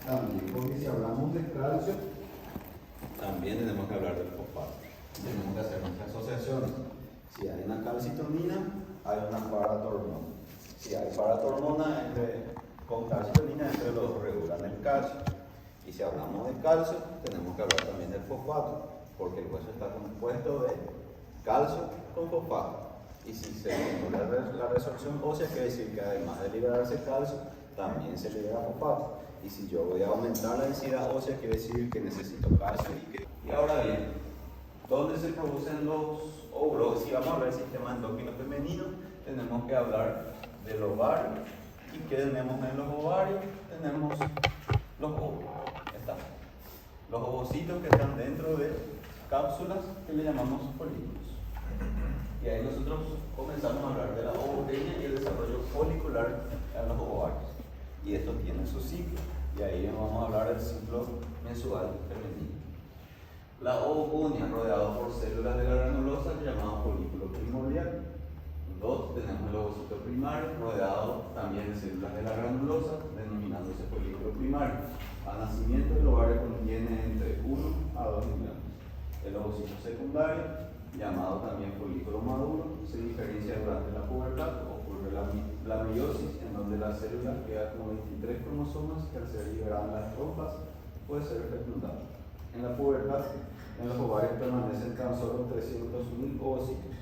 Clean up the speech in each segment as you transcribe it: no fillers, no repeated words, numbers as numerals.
También, porque si hablamos de calcio, también tenemos que hablar del fosfato. Tenemos que hacer nuestras asociaciones. Si hay una calcitonina, hay una paratormona. Si hay paratormona con calcitonina, entre los dos regulan el calcio. Y si hablamos de calcio, tenemos que hablar también del fosfato, porque el hueso está compuesto de calcio con fosfato. Y si se estimula la resorción ósea, quiere decir que además de liberarse calcio, también se libera fosfato. Y si yo voy a aumentar la densidad ósea, quiere decir que necesito calcio. Y ahora bien, ¿dónde se producen los óvulos? Si vamos a hablar del sistema endocrino femenino, tenemos que hablar del ovario. ¿Y qué tenemos en los ovarios? Tenemos los óvulos. Están los ovocitos que están dentro de cápsulas que le llamamos folículos. Y ahí nosotros comenzamos a hablar de la ovopeña y el desarrollo folicular en los ovarios. Y esto tiene su ciclo. Y ahí vamos a hablar del ciclo mensual femenino. La ovoconia, rodeada por células de la granulosa, llamado folículo primordial. Tenemos el ovocito primario, rodeado también de células de la granulosa, denominándose folículo primario. Al nacimiento, el ovario contiene entre 1 a 2 millones. El ovocito secundario, llamado también folículo maduro, se diferencia durante la pubertad. Ocurre la meiosis, en donde la célula queda con 23 cromosomas que al ser liberadas las trompas puede ser fecundada. En la pubertad, en los ovarios permanecen tan solo 300.000 ovocitos.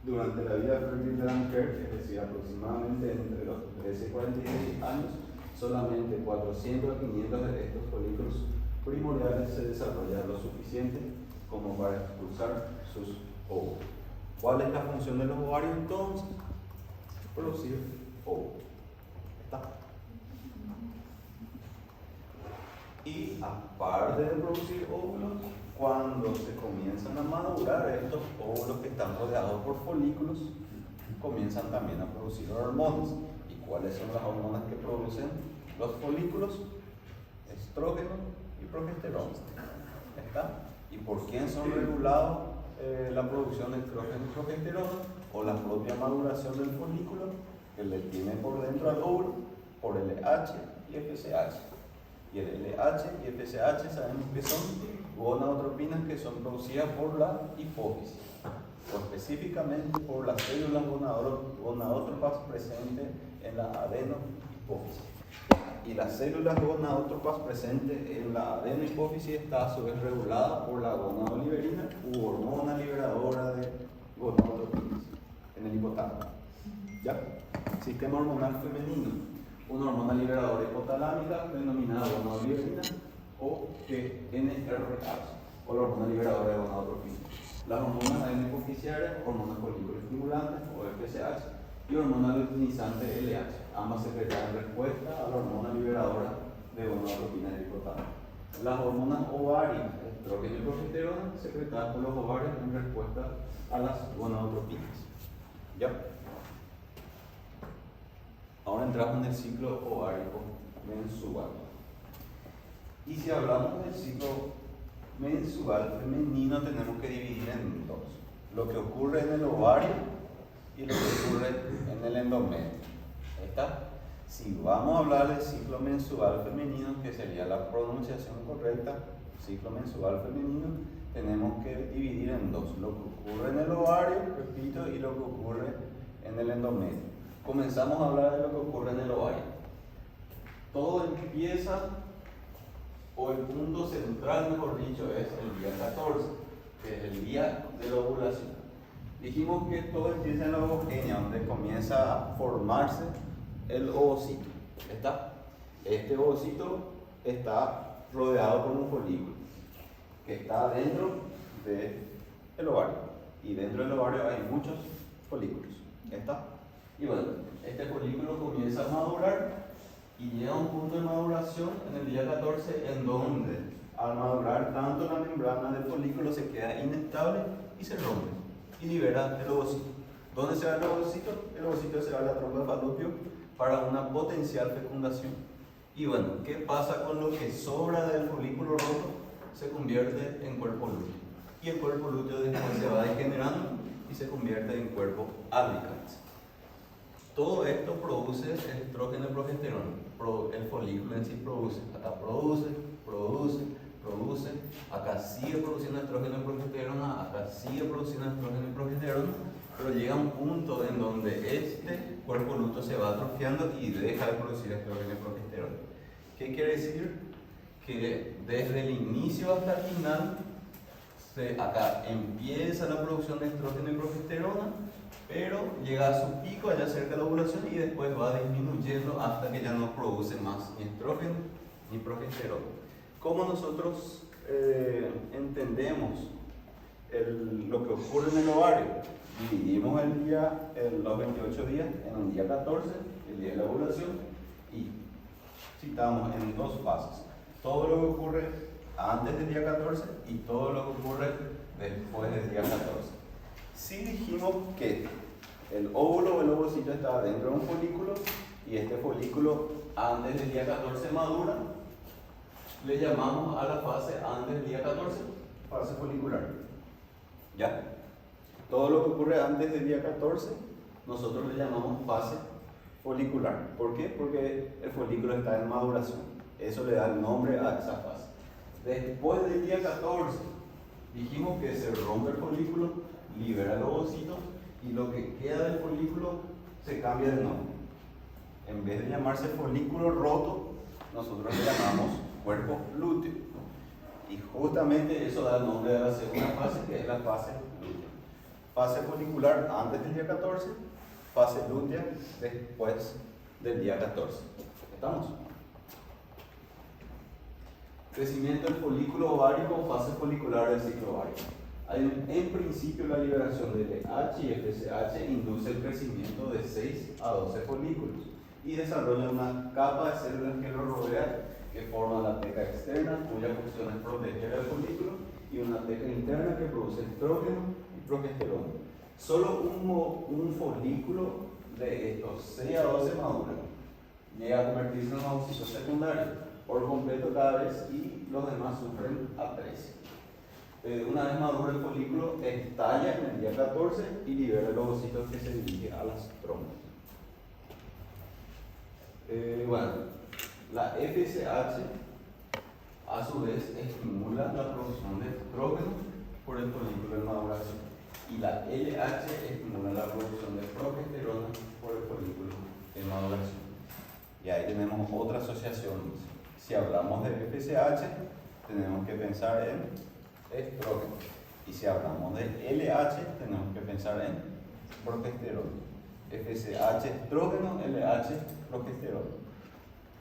Durante la vida fértil de la mujer, es decir, aproximadamente entre los 13 y 46 años, solamente 400 a 500 de estos folículos primordiales se desarrollan lo suficiente como para expulsar sus óvulos. ¿Cuál es la función de los ovarios entonces? Producir óvulos. ¿Está? Y aparte de producir óvulos, cuando se comienzan a madurar estos óvulos que están rodeados por folículos, comienzan también a producir hormonas. ¿Y cuáles son las hormonas que producen los folículos? Estrógeno y progesterona. ¿Está? ¿Y por quién son regulados la producción de estrógeno y progesterona? O la propia maduración del folículo, que le tiene por dentro al óvulo, por LH y FSH. Y el LH y FSH sabemos que son gonadotropinas que son producidas por la hipófisis, o específicamente por las células gonadótropas presentes en la adenohipófisis. Y las células gonadótropas presentes en la adenohipófisis está a su vez regulada por la gonadoliberina u hormona liberadora de gonadotropinas en el hipotálamo. ¿Ya? Sistema hormonal femenino. Una hormona liberadora hipotalámica denominada gonadoliberina o GnRH, o la hormona liberadora de gonadotropina. Las hormonas adenohipofisiarias, hormonas foliculoestimulantes o FSH, y hormona luteinizante LH, ambas secretadas en respuesta a la hormona liberadora de gonadotropina del hipotálamo. Las hormonas ováricas, estrógeno y progesterona, secretadas por los ovarios en respuesta a las gonadotropinas. ¿Ya? Ahora entramos en el ciclo ovárico mensual. Y si hablamos del ciclo mensual femenino, tenemos que dividir en dos: lo que ocurre en el ovario y lo que ocurre en el endometrio. ¿Está? Si vamos a hablar del ciclo mensual femenino, que sería la pronunciación correcta, ciclo mensual femenino, tenemos que dividir en dos: lo que ocurre en el ovario, repito, y lo que ocurre en el endometrio. Comenzamos a hablar de lo que ocurre en el ovario. Todo empieza, o el punto central, mejor dicho, es el día 14, que es el día de la ovulación. Dijimos que todo empieza en la ovogenia, donde comienza a formarse el ovocito. ¿Está? Este ovocito está rodeado por un folículo que está dentro del ovario. Y dentro del ovario hay muchos folículos. ¿Está? Y bueno, este folículo comienza a madurar y llega a un punto de maduración en el día 14, en donde al madurar tanto la membrana del folículo se queda inestable y se rompe y libera el ovocito. ¿Dónde se va el ovocito? El ovocito se va a la trompa de falopio para una potencial fecundación. Y bueno, ¿qué pasa con lo que sobra del folículo rojo? Se convierte en cuerpo lúteo. Y el cuerpo lúteo después se va degenerando y se convierte en cuerpo albicans. Todo esto produce estrógeno y progesterona. el folículo en sí produce. Acá produce, acá sigue produciendo estrógeno y progesterona, acá sigue produciendo estrógeno y progesterona, pero llega un punto en donde este cuerpo lúteo se va atrofiando y deja de producir estrógeno y progesterona. ¿Qué quiere decir? Que desde el inicio hasta el final, acá empieza la producción de estrógeno y progesterona, pero llega a su pico allá cerca de la ovulación y después va disminuyendo hasta que ya no produce más ni estrógeno ni progesterona. ¿Cómo nosotros entendemos lo que ocurre en el ovario? Dividimos los 28 días en un día 14, el día de la ovulación, y citamos en dos fases. Todo lo que ocurre antes del día 14 y todo lo que ocurre después del día 14. Si dijimos que el óvulo o el ovocito está dentro de un folículo y este folículo antes del día 14 madura, le llamamos a la fase antes del día 14 fase folicular. ¿Ya? Todo lo que ocurre antes del día 14 nosotros le llamamos fase folicular. ¿Por qué? Porque el folículo está en maduración. Eso le da el nombre a esa fase. Después del día 14 dijimos que se rompe el folículo, libera el ovocito y lo que queda del folículo se cambia de nombre. En vez de llamarse folículo roto, nosotros le llamamos cuerpo lúteo. Y justamente eso da el nombre de la segunda fase, que es la fase lútea. Fase folicular antes del día 14, fase lútea después del día 14. ¿Estamos? Crecimiento del folículo ovárico, fase folicular del ciclo ovárico. En principio, la liberación de LH y FSH induce el crecimiento de 6 a 12 folículos y desarrolla una capa de células que lo rodea, que forma la teca externa, cuya función es proteger el folículo, y una teca interna que produce estrógeno y progesterona. Solo un folículo de estos 6 a 12 madura, llega a convertirse en un ovocito secundario por completo cada vez y los demás sufren atresia. Una vez maduro el folículo, estalla en el día 14 y libera el ovocito que se dirige a las trompas. Bueno, la FSH a su vez estimula la producción de estrógeno por el folículo en maduración y la LH estimula la producción de progesterona por el folículo en maduración. Y ahí tenemos otra asociación. Si hablamos de FSH, tenemos que pensar en estrógeno. Y si hablamos de LH, tenemos que pensar en progesterona. FSH estrógeno, LH progesterona.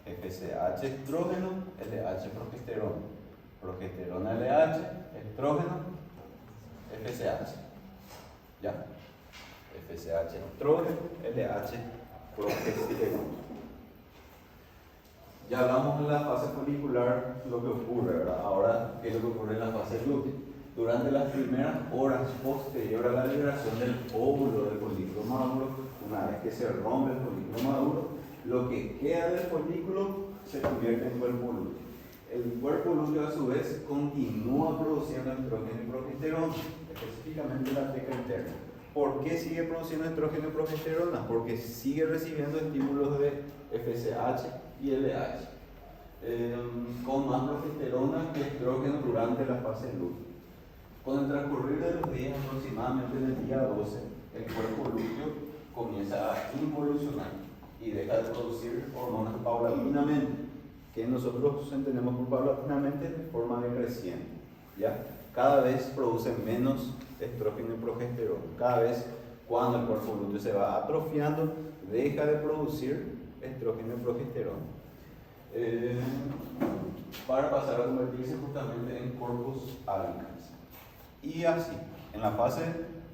FSH estrógeno, LH progesterona. Progesterona LH, estrógeno, FSH. ¿Ya? FSH estrógeno, LH progesterona. Ya hablamos de la fase folicular, lo que ocurre, ¿verdad? Ahora, ¿qué es lo que ocurre en la fase lútea? Durante las primeras horas posterior a la liberación del óvulo del folículo maduro, una vez que se rompe el folículo maduro, lo que queda del folículo se convierte en cuerpo lúteo. El cuerpo lúteo, a su vez, continúa produciendo estrógeno y progesterona, específicamente la teca interna. ¿Por qué sigue produciendo estrógeno y progesterona? Porque sigue recibiendo estímulos de FSH y LH, con más progesterona que estrógeno durante la fase lútea. Con el transcurrir de los días, aproximadamente en el día 12, el cuerpo lúteo comienza a involucionar y deja de producir hormonas paulatinamente, que nosotros entendemos por paulatinamente de forma decreciente, ¿ya? Cada vez produce menos estrógeno y progesterona. Cada vez, cuando el cuerpo lúteo se va atrofiando, deja de producir estrógeno y progesterona, para pasar a convertirse justamente en corpus albicans. Y así, en la fase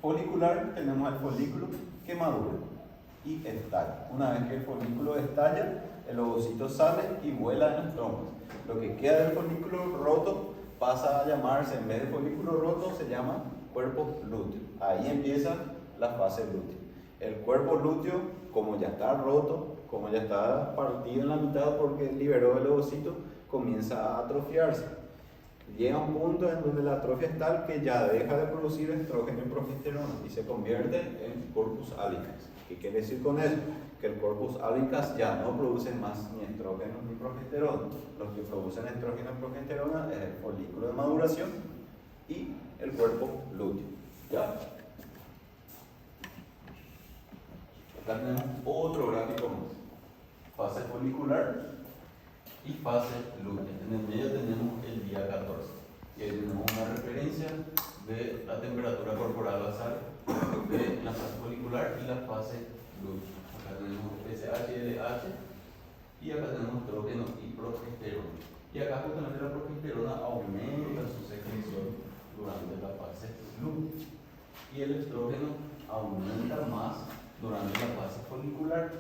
folicular tenemos el folículo que madura y estalla. Una vez que el folículo estalla, el ovocito sale y vuela en las trompas. Lo que queda del folículo roto pasa a llamarse, en vez de folículo roto, se llama cuerpo lúteo. Ahí empieza la fase lútea. El cuerpo lúteo, como ya está roto, como ya está partido en la mitad porque liberó el ovocito, comienza a atrofiarse. Llega un punto en donde la atrofia es tal que ya deja de producir estrógeno y progesterona y se convierte en corpus albicans. ¿Qué quiere decir con eso? que el corpus albicans ya no produce más ni estrógenos ni progesterona. Los que producen estrógeno y progesterona es el folículo de maduración y el cuerpo lúteo. ¿Ya? Acá tenemos otro gráfico más. Fase folicular y fase lútea. En el medio tenemos el día 14. Y ahí tenemos una referencia de la temperatura corporal basal de la fase folicular y la fase lútea. Acá tenemos FSH y LH y acá tenemos estrógeno y progesterona. Y acá justamente la progesterona aumenta su secreción durante la fase lútea. Y el estrógeno aumenta más durante la fase folicular.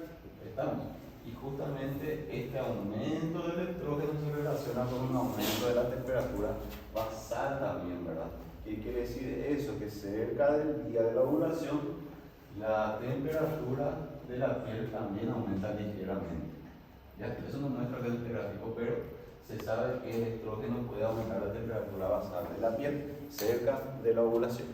¿Estamos? Y justamente este aumento del estrógeno se relaciona con un aumento de la temperatura basal también, ¿verdad? ¿Qué quiere decir eso? Que cerca del día de la ovulación, la temperatura de la piel también aumenta ligeramente. Ya, eso no muestra acá en este gráfico, pero se sabe que el estrógeno puede aumentar la temperatura basal de la piel cerca de la ovulación.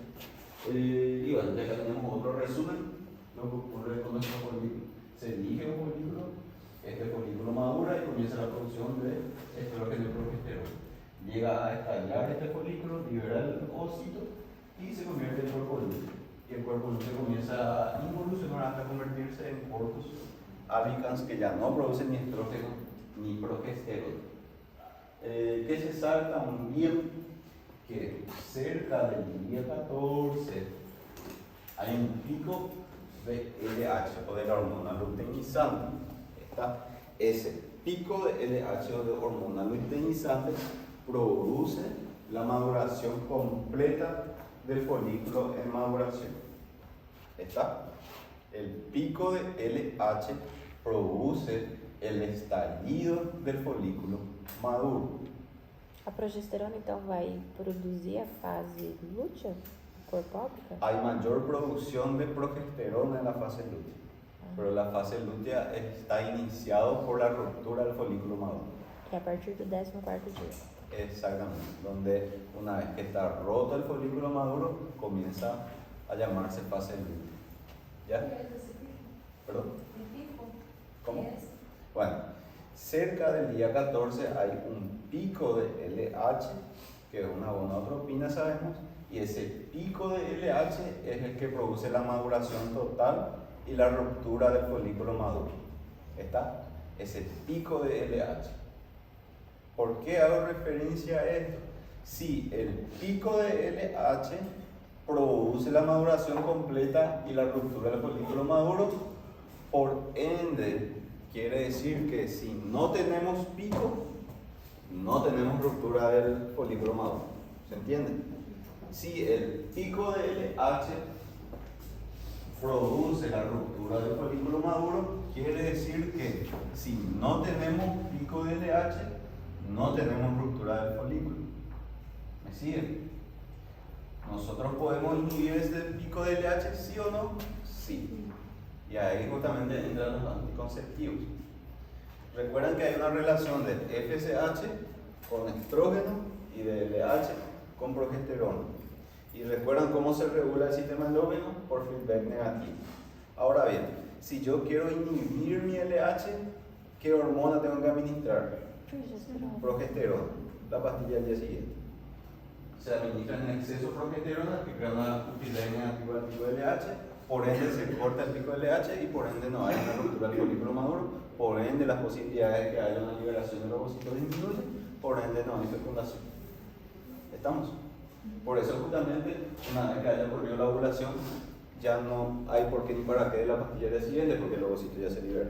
Y bueno, ya acá tenemos otro resumen, lo que ocurre con nuestro folículo. Se elige un folículo, este folículo madura y comienza la producción de estrógeno y progesterona. Llega a estallar este folículo, libera el ovocito y se convierte en cuerpo lúteo. Y el cuerpo lúteo comienza a involucionar hasta convertirse en corpus albicans que ya no producen ni estrógeno ni progesterona. ¿Qué se sabe también? Que cerca del día 14 hay un pico de LH o de la hormona luteinizante. Ese pico de LH o de hormona luteinizante produce la maduración completa del folículo en maduración. El pico de LH produce el estallido del folículo maduro. A progesterona então vai produzir a fase lútea, corpo álbica? Hay mayor producción de progesterona en la fase lútea, pero la fase lútea está iniciado por la ruptura del folículo maduro. Que é a partir do 14º dia. Exactamente, donde una vez que está roto el folículo maduro, comienza a llamarse fase lútea. ¿Ya? ¿Perdón? ¿Cómo? Bueno, cerca del día 14 hay un pico de LH, que es una gonadotropina, sabemos, y ese pico de LH es el que produce la maduración total y la ruptura del folículo maduro. ¿Está? Ese pico de LH. ¿Por qué hago referencia a esto? Si el pico de LH produce la maduración completa y la ruptura del folículo maduro, por ende, quiere decir que si no tenemos pico, no tenemos ruptura del folículo maduro. ¿Se entiende? Si el pico de LH produce la ruptura del folículo maduro, quiere decir que si no tenemos pico de LH, no tenemos ruptura del folículo. ¿Me siguen? ¿Nosotros podemos inhibir este pico de LH, sí o no? Sí. Y ahí justamente entran los anticonceptivos. Recuerden que hay una relación de FSH con estrógeno y de LH con progesterona. Y recuerdan cómo se regula el sistema endógeno por feedback negativo. Ahora bien, si yo quiero inhibir mi LH, ¿qué hormona tengo que administrar? Progesterona, la pastilla del día siguiente. Se administra en exceso progesterona, que crea una feedback negativa al pico de LH, por ende se corta el pico de LH y por ende no hay una ruptura del folículo maduro, por ende las posibilidades de que haya una liberación del ovocito disminuyen, por ende no hay fecundación. ¿Estamos? Por eso justamente una vez que haya ocurrido la ovulación ya no hay por qué ni para qué de la pastilla del día siguiente porque el ovocito ya se libera.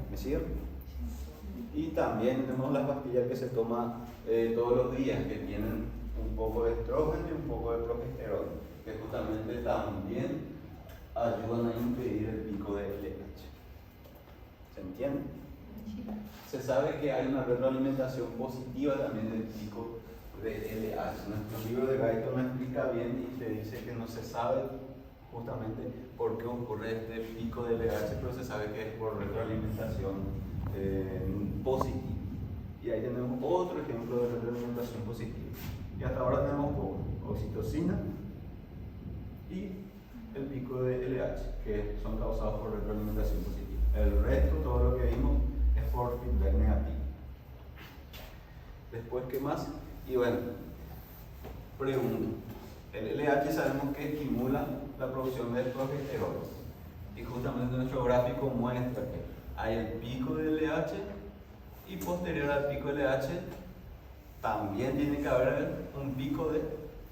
¿Me siguen? Y también tenemos las pastillas que se toman todos los días que tienen un poco de estrógeno y un poco de progesterona, que justamente también ayudan a impedir el pico de LH. ¿Se entiende? Se sabe que hay una retroalimentación positiva también del pico de LH. Nuestro libro de Guyton lo explica bien y te dice que no se sabe justamente por qué ocurre este pico de LH, pero se sabe que es por retroalimentación positiva. Y ahí tenemos otro ejemplo de retroalimentación positiva. Y hasta ahora tenemos oxitocina y el pico de LH, que son causados por retroalimentación positiva. El resto, todo lo que vimos, es por feedback negativo. Después, ¿qué más? Y bueno, pregunto. El LH sabemos que estimula la producción de progesterona. Y justamente nuestro gráfico muestra que hay el pico de LH y posterior al pico de LH también tiene que haber un pico de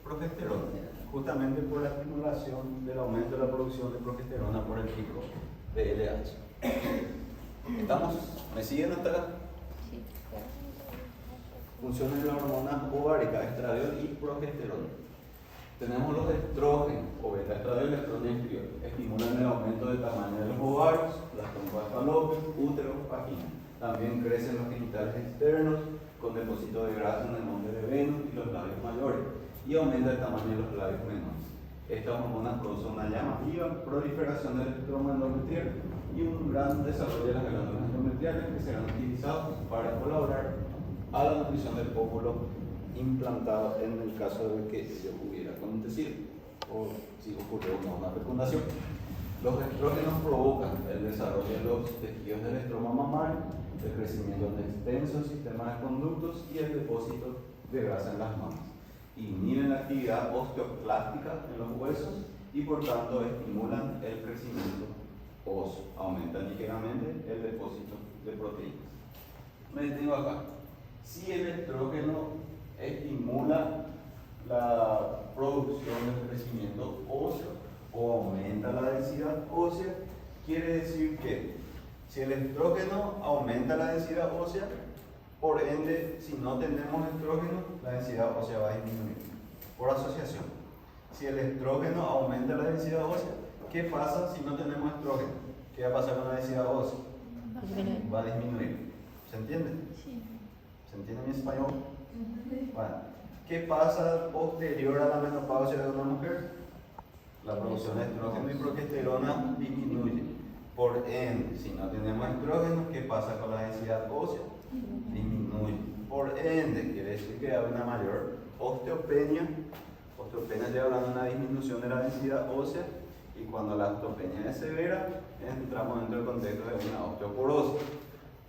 progesterona, justamente por la estimulación del aumento de la producción de progesterona por el pico de LH. ¿Estamos? ¿Me siguen hasta acá? Sí, claro. Funciones de las hormonas ováricas, estradiol y progesterona. Tenemos los estrógenos, o beta-estradiol y estrógeno inferior. Estimulan el aumento del tamaño de los ovarios, las trompas falópicas, útero, vagina. También crecen los genitales externos con depósitos de grasa en el monte de Venus y los labios mayores, y aumenta el tamaño de los labios menores. Estas hormonas causan una llamativa proliferación del estroma endometrial y un gran desarrollo de las glándulas endometriales que serán utilizados para colaborar a la nutrición del óvulo implantado en el caso de que ello hubiera acontecido o si ocurrió una fecundación. Los estrógenos provocan el desarrollo de los tejidos del estroma mamario, el crecimiento de extensos sistemas de conductos y el depósito de grasa en las mamas. Inhiben la actividad osteoclástica en los huesos y por tanto estimulan el crecimiento óseo. Aumentan ligeramente el depósito de proteínas. Me detengo acá. Si el estrógeno estimula la producción del crecimiento óseo o aumenta la densidad ósea, quiere decir que si el estrógeno aumenta la densidad ósea, por ende, si no tenemos estrógeno, la densidad ósea va a disminuir por asociación. Si el estrógeno aumenta la densidad ósea, ¿qué pasa si no tenemos estrógeno? ¿Qué va a pasar con la densidad ósea? Va a disminuir. ¿Se entiende? Sí. ¿Se entiende mi español? Bueno, ¿qué pasa posterior a la menopausia de una mujer? La producción de estrógeno y progesterona disminuye. Por ende, si no tenemos estrógeno, ¿qué pasa con la densidad ósea? Disminuye. Por ende, quiere decir que hay una mayor osteopenia. Osteopenia estoy hablando de una disminución de la densidad ósea, y cuando la osteopenia es severa, entramos dentro del contexto de una osteoporosis.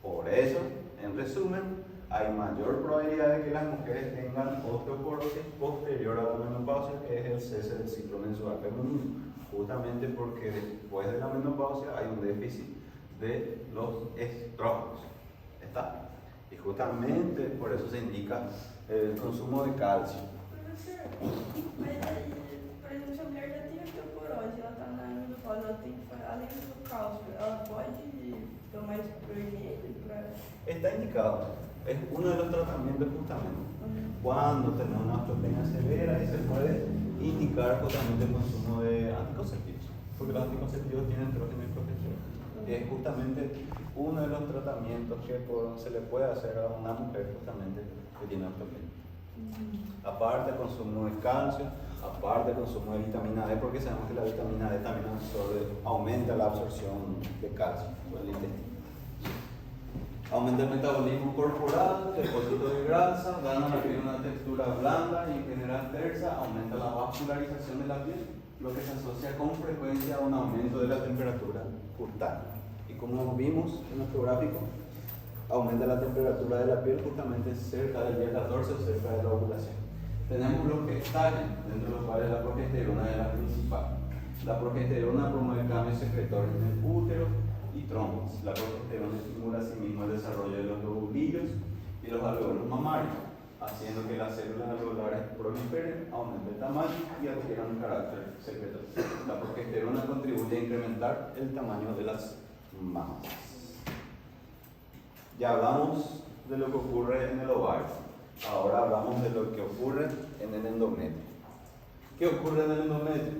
Por eso, en resumen, hay mayor probabilidad de que las mujeres tengan osteoporosis posterior a la menopausia, que es el cese del ciclo menstrual femenino, justamente porque después de la menopausia hay un déficit de los estrógenos. ¿Está? Y justamente por eso se indica el consumo de calcio. Professor, mas aí, por exemplo, se a mulher já tem osteoporose, ela está na menopausa, ela tem que, além do cálcio, ela pode tomar esporgênio para... Está indicado, es uno de los tratamientos justamente. Cuando tenemos una osteopenia severa y se puede indicar justamente el consumo de anticonceptivos, porque los anticonceptivos tienen estrógeno y progesterona. Es justamente uno de los tratamientos que se le puede hacer a una mujer justamente que tiene osteopenia. Aparte el consumo de calcio, aparte el consumo de vitamina D, porque sabemos que la vitamina D también aumenta la absorción de calcio por el intestino. Aumenta el metabolismo corporal, depósito de grasa, dan a la piel una textura blanda y en general tersa, aumenta la vascularización de la piel, lo que se asocia con frecuencia a un aumento de la temperatura cutánea. Y como vimos en nuestro gráfico, aumenta la temperatura de la piel justamente cerca del día 14 o cerca de la ovulación. Tenemos los que estallan, dentro de los cuales la progesterona es la principal. La progesterona promueve cambios secretorios en el útero y trompas. La progesterona estimula asimismo el desarrollo de los lobulillos y los alveolos mamarios, haciendo que las células alveolares proliferen, aumenten el tamaño y adquieran un carácter secretorio. La progesterona contribuye a incrementar el tamaño de las mamas. Ya hablamos de lo que ocurre en el ovario, ahora hablamos de lo que ocurre en el endometrio. ¿Qué ocurre en el endometrio?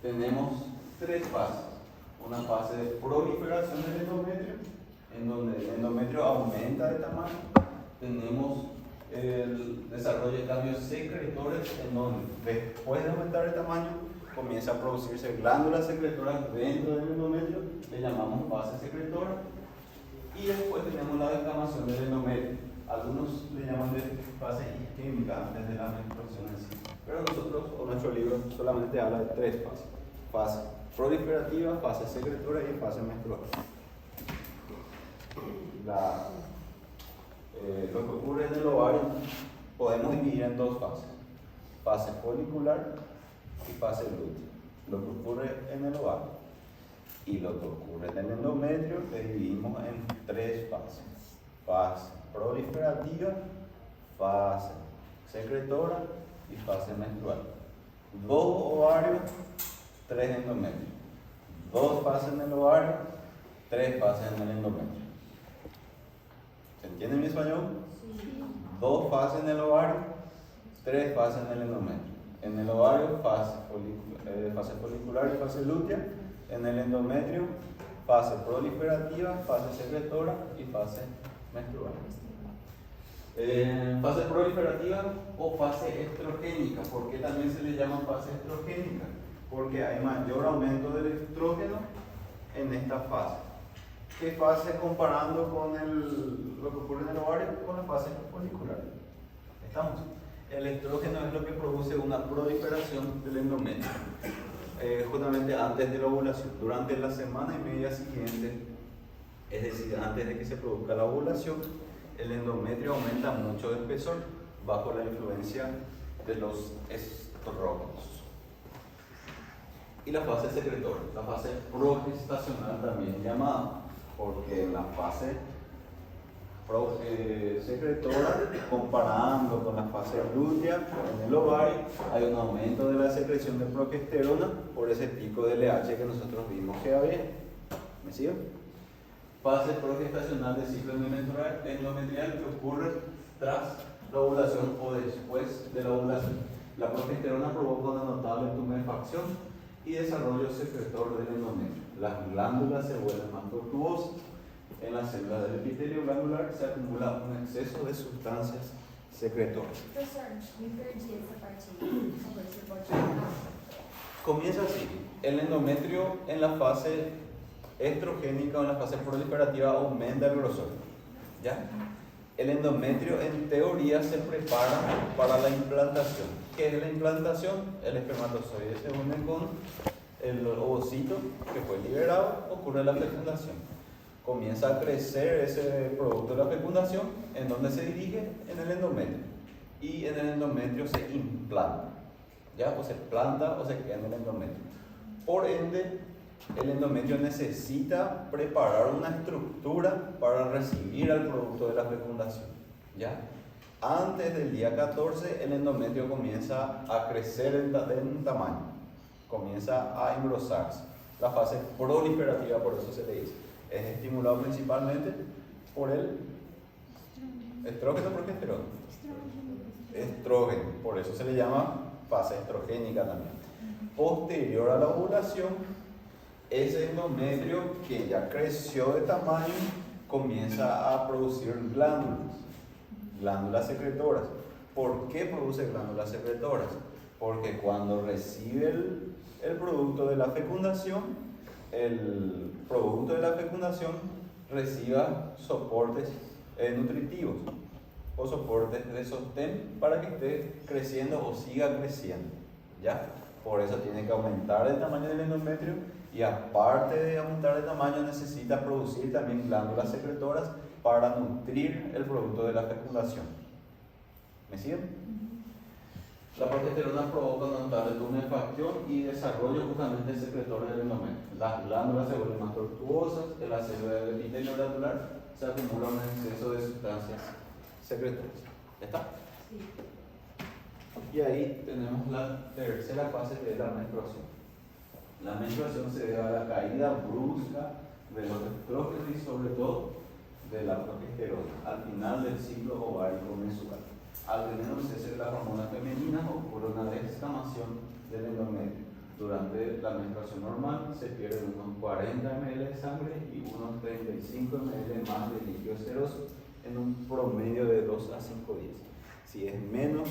Tenemos tres fases. Una fase de proliferación del endometrio, en donde el endometrio aumenta de tamaño. Tenemos el desarrollo de cambios secretores, en donde después de aumentar el tamaño comienza a producirse glándulas secretoras dentro del endometrio, le llamamos fase secretora. Y después tenemos la descamación del endometrio. Algunos le llaman de fase isquémica antes de la menstruación en sí. Pero nosotros, o nuestro libro, solamente habla de tres fases. fase proliferativa, fase secretora y fase menstrual. Lo que ocurre en el ovario podemos dividir en dos fases: fase folicular y fase lútea. Lo que ocurre en el ovario y lo que ocurre en el endometrio lo dividimos en tres fases: fase proliferativa, fase secretora y fase menstrual. 2 ovarios, 3 endometrios. 2 fases en el ovario, 3 fases en el endometrio. ¿Se entiende mi español? Sí. 2 fases en el ovario, 3 fases en el endometrio. En el ovario, fase folicular y fase lútea. En el endometrio, fase proliferativa, fase secretora y fase menstrual. Fase proliferativa o fase estrogénica. ¿Por qué también se le llama fase estrogénica? Porque hay mayor aumento del estrógeno en esta fase. ¿Qué fase comparando con lo que ocurre en el ovario? Con la fase folicular. ¿Estamos? El estrógeno es lo que produce una proliferación del endometrio. Justamente antes de la ovulación, durante la semana y media siguiente, es decir, antes de que se produzca la ovulación, el endometrio aumenta mucho de espesor bajo la influencia de los estrógenos. Y la fase secretora, la fase progestacional también llamada, porque en la fase secretora, comparando con la fase lútea en el ovario, hay un aumento de la secreción de progesterona por ese pico de LH que nosotros vimos que había. ¿Me sigue? Fase progestacional de ciclo endometrial que ocurre tras la ovulación o después de la ovulación. La progesterona provoca una notable tumefacción y desarrollo secretor del endometrio. Las glándulas se vuelven más tortuosas. En las células del epitelio glandular se acumula un exceso de sustancias secretoras. Professor, me perdi essa parte aí. Por favor, você pode falar? Comienza así: el endometrio en la fase estrogénica o en la fase proliferativa aumenta el grosor. ¿Ya? El endometrio en teoría se prepara para la implantación. ¿Qué es la implantación? El espermatozoide se une con el ovocito que fue liberado, ocurre la fecundación. Comienza a crecer ese producto de la fecundación. ¿En dónde se dirige? En el endometrio. Y en el endometrio se implanta. ¿Ya? O se planta o se queda en el endometrio. Por ende, el endometrio necesita preparar una estructura para recibir al producto de la fecundación. ¿Ya? Antes del día 14, el endometrio comienza a crecer en tamaño, comienza a engrosarse. La fase proliferativa, por eso se le dice, es estimulado principalmente por el estrógeno o progesterona. Estrógeno, por eso se le llama fase estrogénica también. Posterior a la ovulación, ese endometrio que ya creció de tamaño comienza a producir glándulas secretoras. ¿Por qué produce glándulas secretoras? Porque cuando recibe el producto de la fecundación, el producto de la fecundación reciba soportes nutritivos o soportes de sostén para que esté creciendo o siga creciendo. ¿Ya? Por eso tiene que aumentar el tamaño del endometrio y aparte de aumentar el tamaño necesita producir también glándulas secretoras para nutrir el producto de la fecundación. ¿Me siguen? La progesterona provoca una notable tumefacción y desarrollo justamente secretor del endometrio. Las glándulas se vuelven más tortuosas, en la célula del epitelio glandular se acumula un exceso de sustancias secretoras. ¿Ya está? Sí. Y ahí tenemos la tercera fase que es la menstruación. La menstruación se debe a la caída brusca de los estrógenos y sobre todo de la progesterona al final del ciclo ovárico menstrual. Al tener un cese de las hormonas femeninas ocurre una descamación del endometrio. Durante la menstruación normal se pierden unos 40 ml de sangre y unos 35 ml más de líquido seroso en un promedio de 2 a 5 días. Si es menos,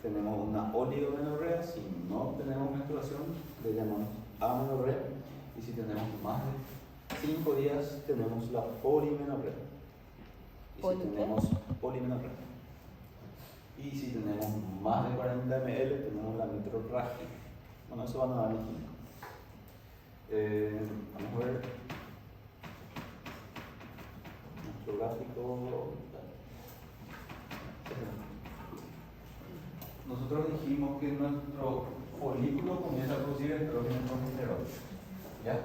tenemos una oligomenorrea. Si no tenemos menstruación, le llamamos amenorrea. Y si tenemos más de 5 días, tenemos la polimenorrea. Y si tenemos polimenorrea. Y si tenemos más de 40 ml, tenemos la mitrorragia. Bueno, eso van a dar los químicos. Vamos a ver. Nuestro gráfico. Nosotros dijimos que nuestro folículo comienza a producir estrógeno y progesterona, ¿ya?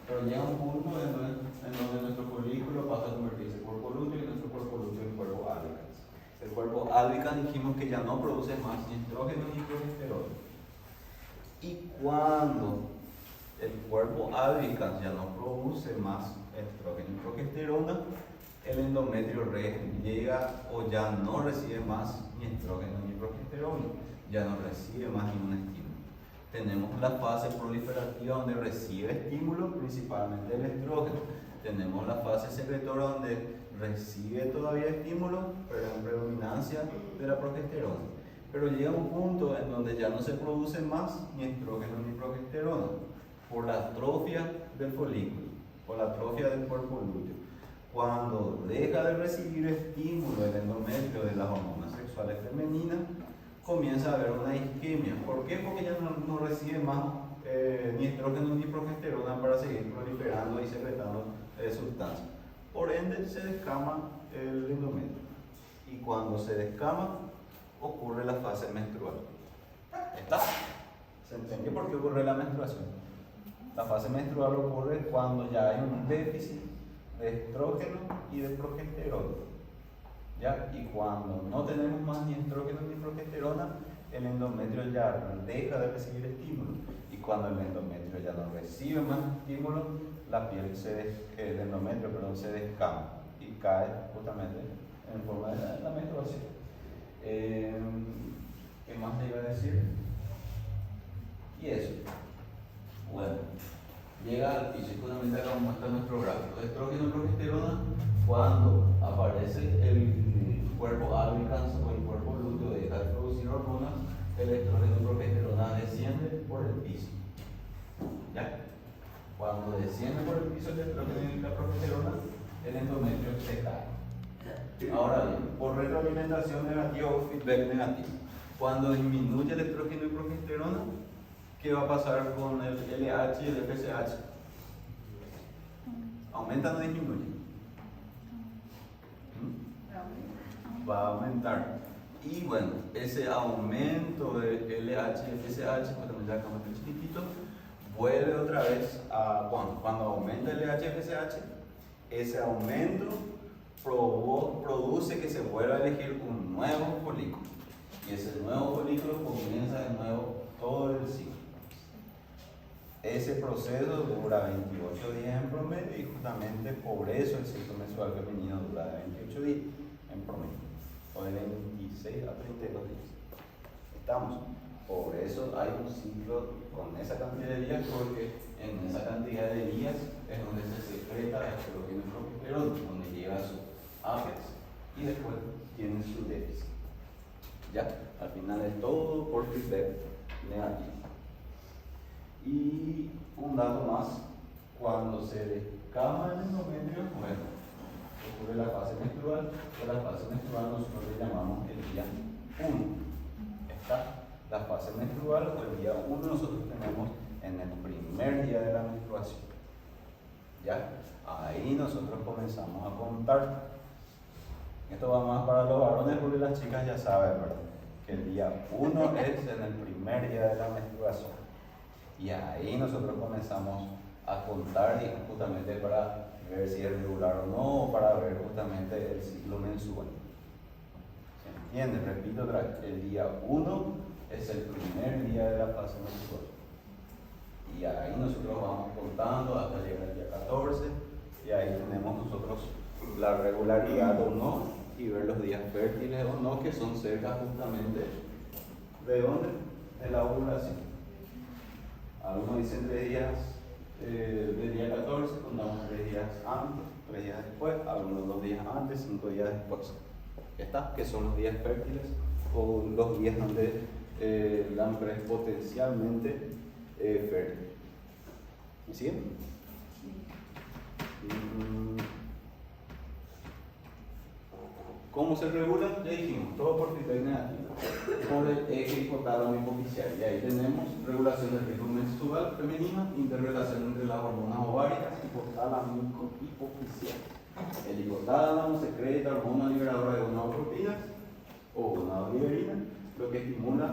Pero llega un punto en donde nuestro folículo pasa a convertirse en cuerpo lúteo y nuestro cuerpo lúteo en cuerpo albicans. El cuerpo albicans dijimos que ya no produce más ni estrógeno ni progesterona. Y cuando el cuerpo albicans ya no produce más estrógeno y progesterona, el endometrio llega o ya no recibe más ni estrógeno ni progesterona, ya no recibe más ningún estímulo. Tenemos la fase proliferativa donde recibe estímulo, principalmente el estrógeno. Tenemos la fase secretora donde recibe todavía estímulo, pero en predominancia de la progesterona. Pero llega un punto en donde ya no se produce más ni estrógeno ni progesterona por la atrofia del folículo, por la atrofia del cuerpo lúteo. Cuando deja de recibir estímulo del endometrio de las hormonas sexuales femeninas, comienza a haber una isquemia. ¿Por qué? Porque ya no recibe más ni estrógeno ni progesterona para seguir proliferando y secretando sustancias. Por ende, se descama el endometrio. Y cuando se descama, ocurre la fase menstrual. ¿Está? ¿Se entiende por qué ocurre la menstruación? La fase menstrual ocurre cuando ya hay un déficit de estrógeno y de progesterona, ¿ya? Y cuando no tenemos más ni estrógeno ni progesterona, el endometrio ya deja de recibir estímulo. Y cuando el endometrio ya no recibe más estímulo, la piel el endometrio se descama y cae justamente en forma de la menstruación. ¿Qué más te iba a decir? Y eso. Bueno, llega al piso y justamente acá muestra nuestro gráfico de estrógeno y progesterona. Cuando aparece el cuerpo albicans o el cuerpo lúteo deja de producir hormonas, el estrógeno y progesterona desciende por el piso. ¿Ya? Cuando desciende por el piso el estrógeno y la progesterona, el endometrio se cae. Ahora bien, por retroalimentación negativa o feedback negativo, cuando disminuye el estrógeno y progesterona, ¿qué va a pasar con el LH y el FSH? ¿Aumenta o disminuye? Va a aumentar. Y bueno, ese aumento de LH y FSH, cuando ya como este chiquitito, vuelve otra vez a cuando aumenta el LH y FSH, ese aumento produce que se vuelva a elegir un nuevo folículo. Y ese nuevo folículo comienza de nuevo todo el ciclo. Ese proceso dura 28 días en promedio y justamente por eso el ciclo menstrual femenino dura de 28 días en promedio, o de 26 a 32 días. Estamos. Por eso hay un ciclo con esa cantidad de días, porque en esa cantidad de días es donde se secreta el estrógeno y progesterona, donde llega a su ápex y después tiene su déficit. ¿Ya? Al final es todo por feedback negativo. Y un dato más, cuando se descama el endometrio, bueno, ocurre la fase menstrual, que la fase menstrual nosotros le llamamos el día 1. Está la fase menstrual, o el día 1 nosotros tenemos en el primer día de la menstruación. ¿Ya? Ahí nosotros comenzamos a contar. Esto va más para los varones porque las chicas ya saben, ¿verdad? Que el día 1 es en el primer día de la menstruación. Y ahí nosotros comenzamos a contar y justamente para ver si es regular o no, para ver justamente el ciclo mensual. ¿Se entiende? Repito otra vez, el día 1 es el primer día de la fase menstrual. Y ahí nosotros vamos contando hasta llegar al día 14 y ahí tenemos nosotros la regularidad o no y ver los días fértiles o no, que son cerca justamente de dónde, de la ovulación. Algunos dicen 3 días del día 14, contamos 3 días antes, 3 días después, algunos 2 días antes, 5 días después. ¿Ya está? Que son los días fértiles o los días donde la mujer es potencialmente fértil. ¿Me siguen? ¿Cómo se regula? Ya dijimos, todo por feedback negativo, por el eje hipotálamo hipofisial. Y ahí tenemos regulación del ritmo menstrual femenino, interrelación entre las hormonas ováricas, hipotálámico hipofisial. El hipotálamo secreta hormona liberadora de gonadotropinas o gonadoliberina, lo que estimula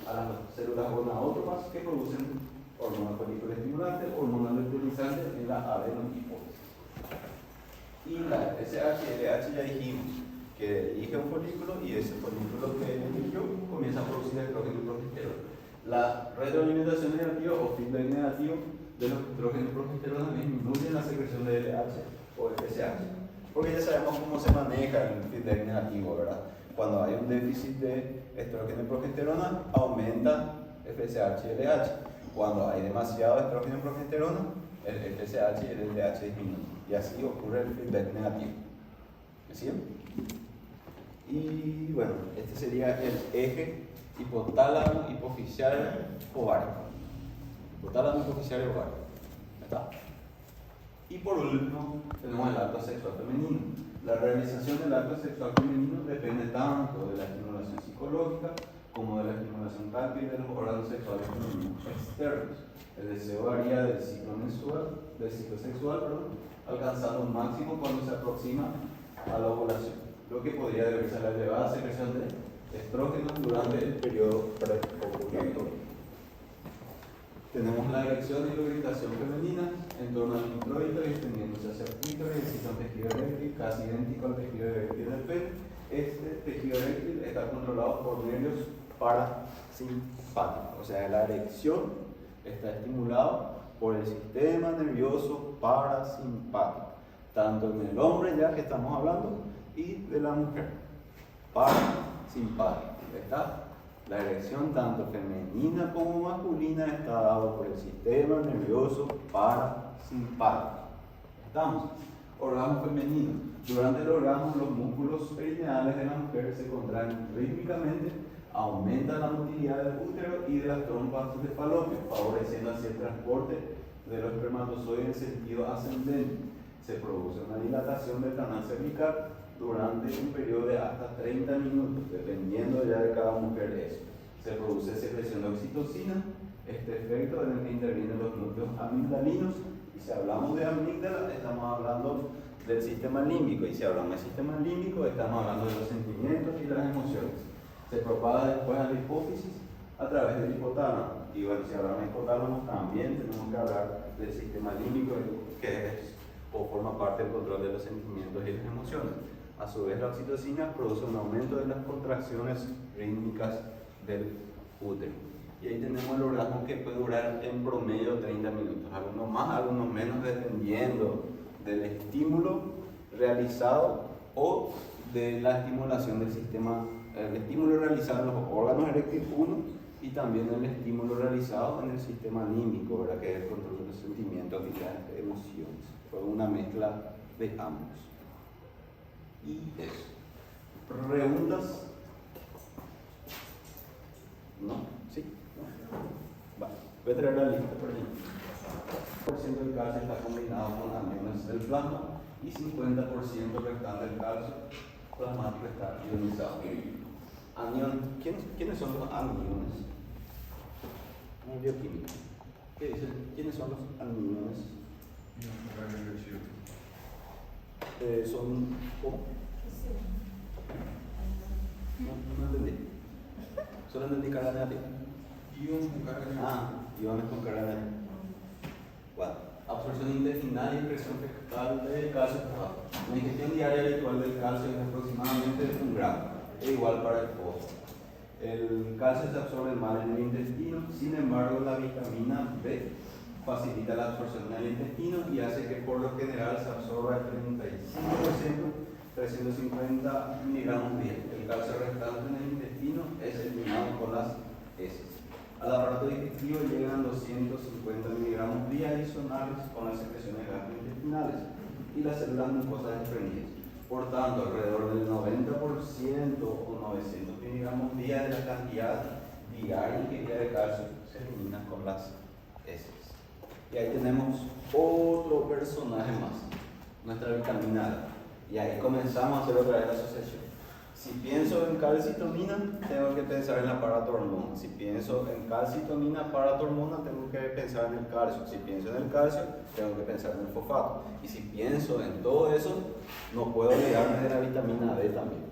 a las células gonadótropas que producen hormona foliculoestimulante, hormona luteinizante en la adenocitosis. Y la FSH y LH ya dijimos que elige un folículo y ese folículo que eligió comienza a producir estrógeno y progesterona. La retroalimentación negativa o feedback negativo de los estrógenos y progesterona disminuye la secreción de LH o FSH. Porque ya sabemos cómo se maneja el feedback negativo, ¿verdad? Cuando hay un déficit de estrógeno y progesterona, aumenta FSH y LH. Cuando hay demasiado estrógeno y progesterona, el FSH y el LH disminuyen. Y así ocurre el feedback negativo. ¿Sí? Y bueno, este sería el eje hipotálamo hipofisial ovario. Hipotálamo hipofisial ovario. ¿Está? Y por último, tenemos el acto sexual femenino. La realización del acto sexual femenino depende tanto de la estimulación psicológica como de la estimulación táctil de los órganos sexuales femeninos externos. El deseo varía del ciclo sexual, alcanzando un máximo cuando se aproxima a la ovulación, lo que podría deberse a la elevada secreción de estrógenos durante el periodo preovulatorio. Tenemos la erección y lubricación femenina en torno al introito y extendiéndose hacia el clítoris, existe un tejido eréctil casi idéntico al tejido eréctil del pene. Este tejido eréctil está controlado por nervios parasimpáticos, o sea, la erección está estimulado por el sistema nervioso parasimpático, tanto en el hombre ya que estamos hablando y de la mujer. Parasimpático, ¿está? La erección tanto femenina como masculina está dado por el sistema nervioso parasimpático. ¿Estamos? Orgasmo femenino. Durante el orgasmo los músculos perineales de la mujer se contraen rítmicamente, aumentan la motilidad del útero y de las trompas de falopio, favoreciendo así el transporte de los espermatozoides en sentido ascendente. Se produce una dilatación del canal cervical durante un periodo de hasta 30 minutos, dependiendo ya de cada mujer eso. Se produce secreción de oxitocina, este efecto en el que intervienen los núcleos amigdalinos, y si hablamos de amígdala, estamos hablando del sistema límbico, y si hablamos del sistema límbico, estamos hablando de los sentimientos y las emociones. Se propaga después a la hipófisis a través del hipotálamo, y bueno, si hablamos de hipotálamo, también tenemos que hablar del sistema límbico, que es o forma parte del control de los sentimientos y las emociones. A su vez, la oxitocina produce un aumento de las contracciones rítmicas del útero. Y ahí tenemos el orgasmo que puede durar en promedio 30 minutos, algunos más, algunos menos, dependiendo del estímulo realizado o de la estimulación del sistema, el estímulo realizado en los órganos eréctiles 1 y también el estímulo realizado en el sistema límbico, ¿verdad? Que es el control de los sentimientos y las emociones. Fue una mezcla de ambos. Y eso. ¿Preguntas? ¿No? ¿Sí? Vale. Voy a traer la lista por ahí. 50% del calcio está combinado con aniones del plasma y 50% restante del calcio plasmático está ionizado. Anión. ¿Quiénes son los aniones? En bioquímica. ¿Qué dicen? ¿Quiénes son los aniones? Son. ¿Cómo? No entendí. Solo entendí carga negativa. Iones con carga negativa. Iones con carga negativa. Bueno, absorción intestinal y expresión fecal de calcio. La ingestión diaria habitual del calcio es aproximadamente 1 gramo, es igual para el fósforo. El calcio se absorbe mal en el intestino, sin embargo, la vitamina B facilita la absorción en el intestino y hace que por lo general se absorba el 35%, 350 miligramos día. El calcio restante en el intestino es eliminado por las heces. Al aparato digestivo llegan 250 miligramos día adicionales con las secreciones gastrointestinales y las células mucosas desprendidas. Por tanto, alrededor del 90% o 900 miligramos día de la cantidad diaria ingerida de calcio se elimina con las heces. Y ahí tenemos otro personaje más, nuestra vitamina D. Y ahí comenzamos a hacer otra vez la asociación. Si pienso en calcitonina, tengo que pensar en la paratormona. Si pienso en calcitonina, paratormona, tengo que pensar en el calcio. Si pienso en el calcio, tengo que pensar en el fosfato. Y si pienso en todo eso, no puedo olvidarme de la vitamina D también.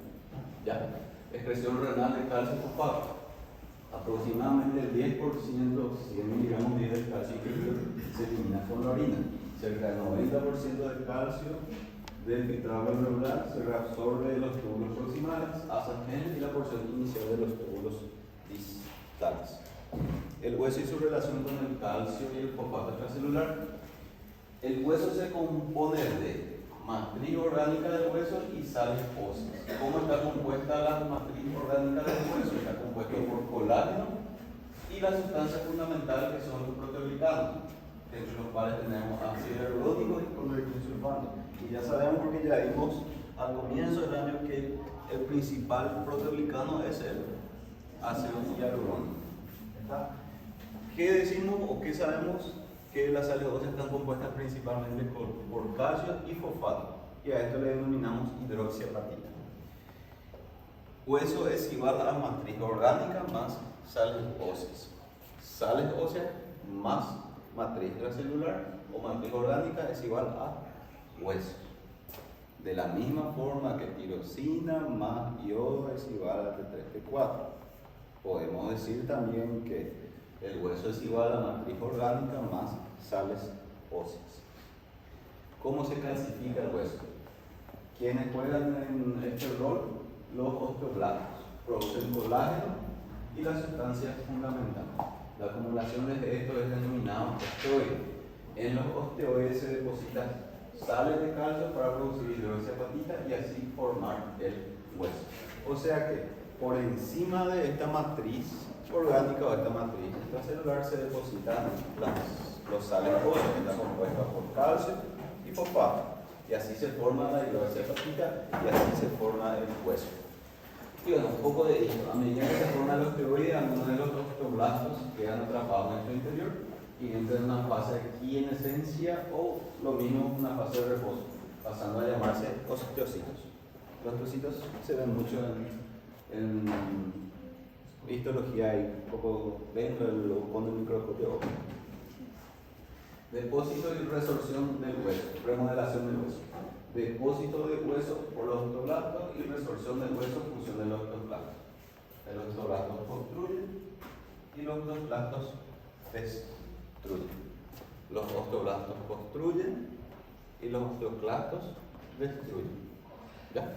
¿Ya? Excreción renal de calcio y fosfato. Aproximadamente el 10%, 100 miligramos de calcio se elimina con la orina. Cerca del 90% del calcio del filtrado glomerular se reabsorbe de los túbulos proximales, ascendentes y la porción inicial de los túbulos distales. El hueso y su relación con el calcio y el fosfato extracelular. El hueso se compone de matriz orgánica del hueso y sales óseas. ¿Cómo está compuesta la matriz orgánica del hueso? Está compuesto por colágeno y la sustancia fundamental que son los proteoglicanos, entre los cuales tenemos ácido hialurónico y convertido sulfato. Y ya sabemos, porque ya vimos al comienzo del año, que el principal proteoglicano es el ácido hialurónico. ¿Qué decimos o qué sabemos? Que las sales óseas están compuestas principalmente por calcio y fosfato, y a esto le denominamos hidroxiapatita. Hueso es igual a matriz orgánica más sales óseas. Sales óseas más matriz extracelular o matriz orgánica es igual a hueso. De la misma forma que tirosina más yodo es igual a T3, T4. Podemos decir también que el hueso es igual a matriz orgánica más sales óseas. ¿Cómo se calcifica el hueso? ¿Quiénes juegan en este rol? Los osteoblastos. Producen colágeno y la sustancia fundamental. La acumulación de esto es denominado osteoide. En los osteoides se depositan sales de calcio para producir hidroxiapatita y así formar el hueso. O sea que por encima de esta matriz orgánica o esta matriz extracelular se depositan los sales óseas, que están compuestas por calcio y fosfato, y así se forma la hidroxiapatita y así se forma el hueso. Y bueno, un poco de esto. A medida que se forma el osteoide, algunos de los osteoblastos quedan atrapados en su interior y entran en una fase de quiescencia o lo mismo una fase de reposo, pasando a llamarse osteocitos. Los osteocitos se ven mucho en histología y un poco dentro con el microscopio. Depósito y resorción del hueso, remodelación del hueso. Depósito de hueso por los osteoblastos y resorción del hueso, fusión de los osteoblastos. Los osteoblastos construyen y los osteoblastos destruyen. Los osteoblastos construyen y los osteoclastos destruyen. ¿Ya?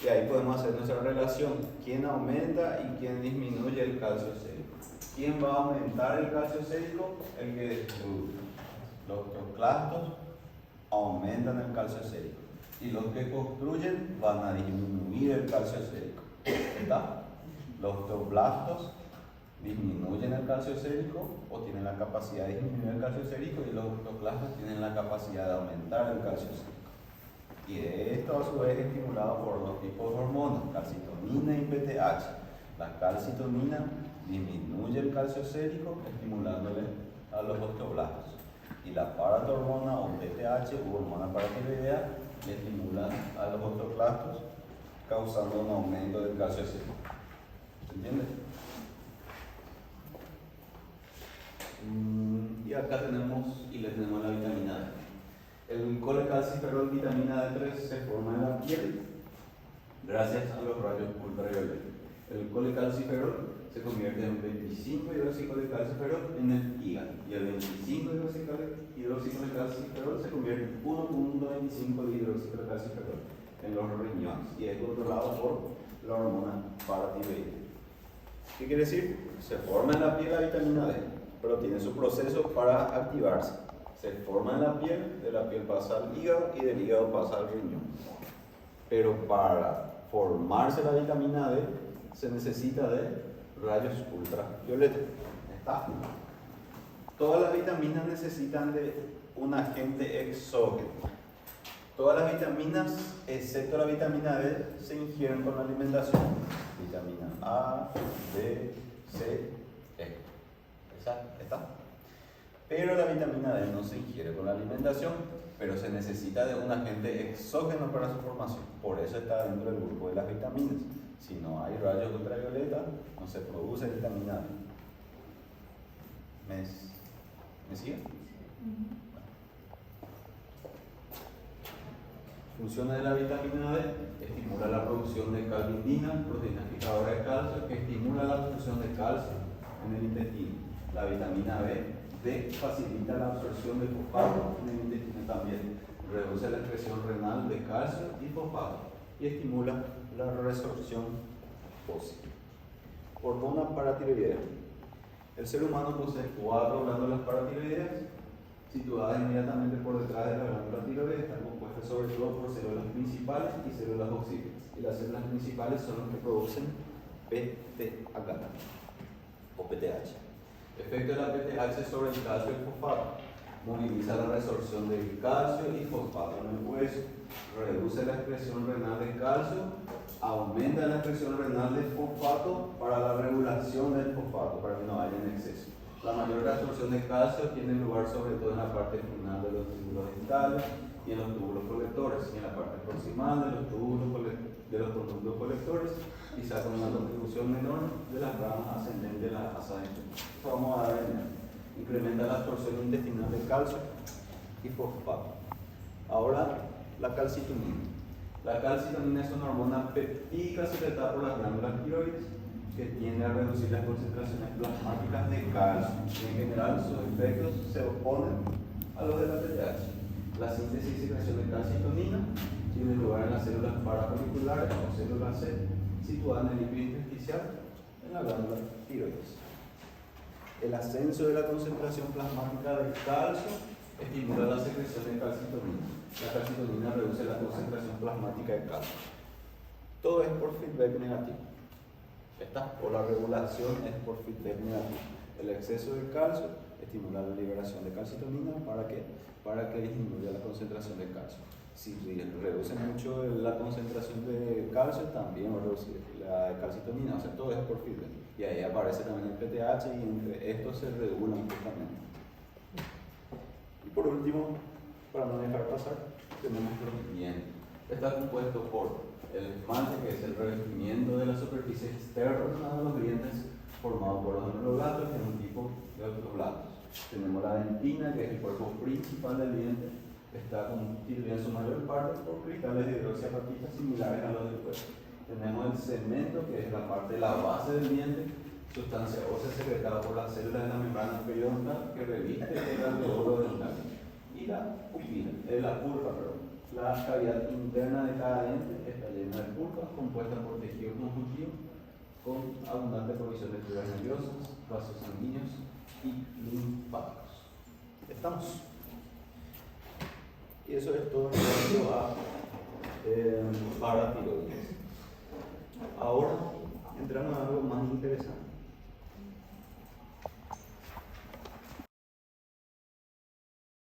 Y ahí podemos hacer nuestra relación. ¿Quién aumenta y quién disminuye el calcio sérico? ¿Quién va a aumentar el calcio sérico? El que destruye. Los osteoclastos aumentan el calcio sérico y los que construyen van a disminuir el calcio sérico. ¿Está? Los osteoblastos disminuyen el calcio sérico o tienen la capacidad de disminuir el calcio sérico, y los osteoclastos tienen la capacidad de aumentar el calcio sérico. Y esto a su vez es estimulado por dos tipos de hormonas, calcitonina y PTH. La calcitonina disminuye el calcio sérico estimulándole a los osteoblastos, y la paratormona o PTH u hormona paratiroidea le estimula a los osteoclastos causando un aumento del calcio sérico. ¿Se entiende? Y acá tenemos la vitamina D. El colecalciferol vitamina D3 se forma en la piel gracias a los rayos ultravioletas. El colecalciferol se convierte en 25 hidroxicolecalciferol en el hígado, y el 25 hidroxicolecalciferol se convierte en 1.25 hidroxicolecalciferol en los riñones y es controlado por la hormona paratiroidea. ¿Qué quiere decir? Se forma en la piel la vitamina D, pero tiene su proceso para activarse. Se forma en la piel, de la piel pasa al hígado y del hígado pasa al riñón. Pero para formarse la vitamina D se necesita de rayos ultravioleta. ¿Está? Todas las vitaminas necesitan de un agente exógeno. Todas las vitaminas, excepto la vitamina D, se ingieren con la alimentación. Vitamina A, B, C, E. ¿Está? Pero la vitamina D no se ingiere con la alimentación, pero se necesita de un agente exógeno para su formación. Por eso está dentro del grupo de las vitaminas. Si no hay rayos ultravioleta, no se produce vitamina D. ¿Me sigue? Funciones de la vitamina D: estimula la producción de calvindina, proteína fijadora de calcio, que estimula la absorción de calcio en el intestino. La vitamina D facilita la absorción de fosfato en el intestino también, reduce la excreción renal de calcio y fosfato y estimula la resorción ósea. Hormona paratiroidea. El ser humano posee 4 glándulas paratiroideas situadas inmediatamente por detrás de la glándula tiroides. Están compuestas sobre todo por células principales y células auxiliares. Y las células principales son las que producen PTH o PTH. Efecto de la PTH sobre el calcio y fosfato: moviliza la resorción del calcio y fosfato en el hueso, reduce la excreción renal de calcio, aumenta la excreción renal de fosfato para la regulación del fosfato, para que no haya en exceso. La mayor absorción de calcio tiene lugar sobre todo en la parte final de los túbulos dentales y en los túbulos colectores, y en la parte proximal de los conductos colectores, quizá con una contribución menor de las ramas ascendentes de la asa de Esto vamos a ver. Incrementa la absorción intestinal de calcio y fosfato. Ahora, la calcitonina. La calcitonina es una hormona peptídica secretada por las glándulas tiroides que tiende a reducir las concentraciones plasmáticas de calcio. En general, sus efectos se oponen a los de la PTH. La síntesis y secreción de calcitonina tiene lugar en las células parafoliculares o células C, situadas en el líquido intersticial en la glándula tiroides. El ascenso de la concentración plasmática de calcio estimula la secreción de calcitonina. La calcitonina reduce la concentración plasmática de calcio. Todo es por feedback negativo. O la regulación es por feedback negativo. El exceso de calcio estimula la liberación de calcitonina para que disminuya la concentración de calcio. Si reduce mucho la concentración de calcio, también va a reducir la calcitonina. O sea, todo es por feedback. Y ahí aparece también el PTH y entre estos se regulan justamente. Y por último, para no dejar pasar, tenemos los dientes. Está compuesto por el esmalte, que es el revestimiento de la superficie externa de los dientes, formado por los neuroblastos, que es un tipo de osteoblastos. Tenemos la dentina, que es el cuerpo principal del diente, está constituida en su mayor parte por cristales de hidroxiapatita similares a los del cuerpo. Tenemos el cemento, que es la parte de la base del diente, sustancia ósea secretada por las células de la membrana periodontal que reviste el alveolo dental. Y la pulpa, la cavidad interna de cada diente está llena de pulpas compuestas por tejido conjuntivo con abundante provisión de fibras nerviosas, vasos sanguíneos y linfáticos. ¿Estamos? Y eso es todo en cuanto a paratiroides. Ahora entramos